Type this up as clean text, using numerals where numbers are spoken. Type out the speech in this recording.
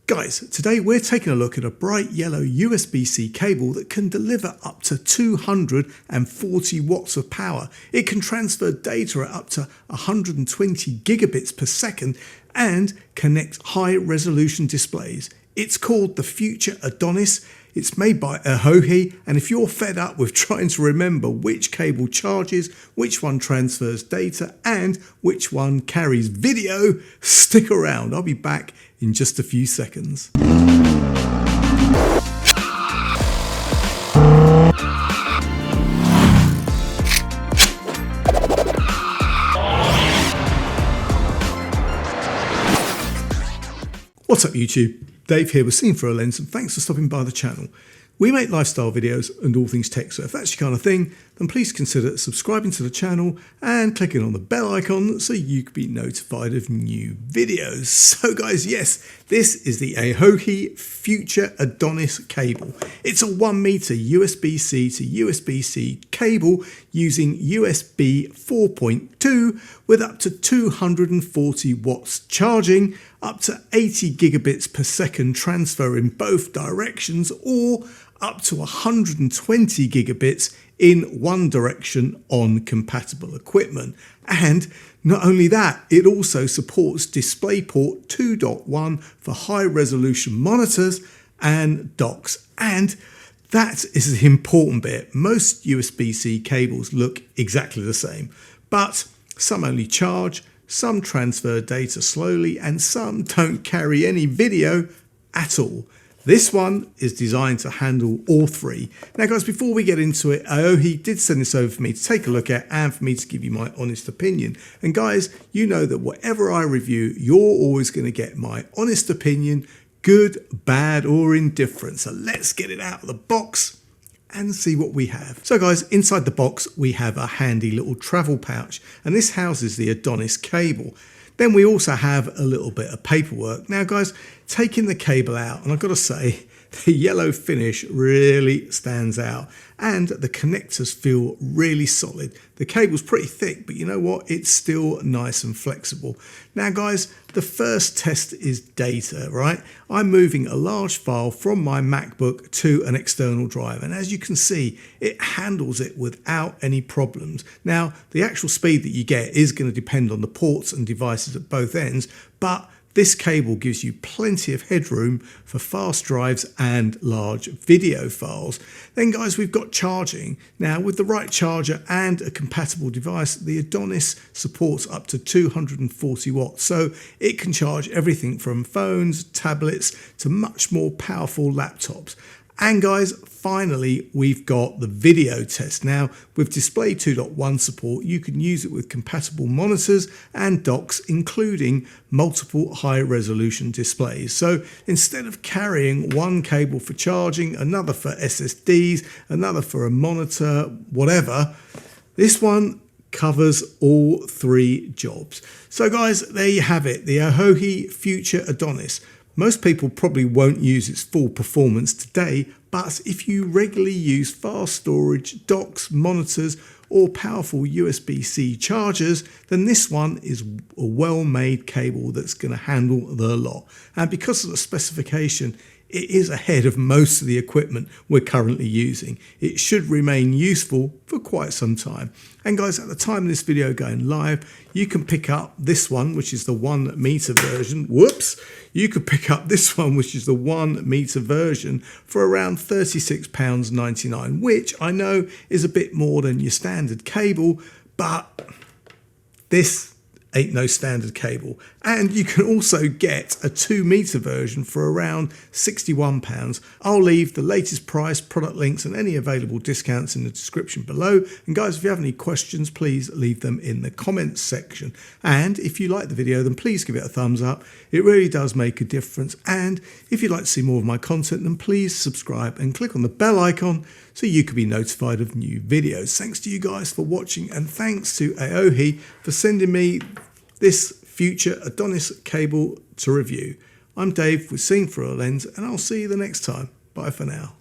Guys, today we're taking a look at a bright yellow USB-C cable that can deliver up to 240 watts of power. It can transfer data at up to 120 gigabits per second and connect high-resolution displays. It's called the Future Adonis. It's made by AOHI, and if you're fed up with trying to remember which cable charges, which one transfers data, and which one carries video, stick around. I'll be back in just a few seconds. What's up YouTube? Dave here with Seen Through a Lens, and thanks for stopping by the channel. We make lifestyle videos and all things tech, so if that's your kind of thing, then please consider subscribing to the channel and clicking on the bell icon so you can be notified of new videos. So guys, yes, this is the AOHI Future Adonis cable. It's a 1 meter USB-C to USB-C cable using USB 4.2 with up to 240 watts charging, up to 80 gigabits per second transfer in both directions, or up to 120 gigabits in one direction on compatible equipment. And not only that, it also supports DisplayPort 2.1 for high resolution monitors and docks. And that is the important bit. Most USB-C cables look exactly the same, but some only charge, some transfer data slowly, and some don't carry any video at all. This one is designed to handle all three. Now guys, before we get into it, AOHI did send this over for me to take a look at and for me to give you my honest opinion. And guys, you know that whatever I review, you're always going to get my honest opinion, good, bad, or indifferent. So let's get it out of the box and see what we have. So guys, inside the box, we have a handy little travel pouch, and this houses the Adonis cable. Then we also have a little bit of paperwork. Now guys, taking the cable out, and I've got to say, the yellow finish really stands out and the connectors feel really solid. The cable's pretty thick, but you know what? It's still nice and flexible. Now guys, the first test is data, right? I'm moving a large file from my MacBook to an external drive, and as you can see, it handles it without any problems. Now, the actual speed that you get is going to depend on the ports and devices at both ends, but this cable gives you plenty of headroom for fast drives and large video files. Then guys, we've got charging. Now with the right charger and a compatible device, the Adonis supports up to 240 watts. So it can charge everything from phones, tablets, to much more powerful laptops. And guys, finally, we've got the video test. Now, with Display 2.1 support, you can use it with compatible monitors and docks, including multiple high-resolution displays. So instead of carrying one cable for charging, another for SSDs, another for a monitor, whatever, this one covers all three jobs. So guys, there you have it, the AOHI Future Adonis. Most people probably won't use its full performance today, but if you regularly use fast storage, docks, monitors, or powerful USB-C chargers, then this one is a well-made cable that's going to handle the lot. And because of the specification, it is ahead of most of the equipment we're currently using. It should remain useful for quite some time. And guys, at the time of this video going live, you can pick up this one, which is the 1 meter version. Whoops! You could pick up this one, which is the 1 meter version, for around £36.99, which I know is a bit more than your standard cable, but this ain't no standard cable. And you can also get a 2 meter version for around £61. I'll leave the latest price, product links, and any available discounts in the description below. And guys, if you have any questions, please leave them in the comments section. And if you like the video, then please give it a thumbs up. It really does make a difference. And if you'd like to see more of my content, then please subscribe and click on the bell icon so you can be notified of new videos. Thanks to you guys for watching, and thanks to AOHI for sending me this Future Adonis cable to review. I'm Dave with Seen Through a Lens, and I'll see you the next time. Bye for now.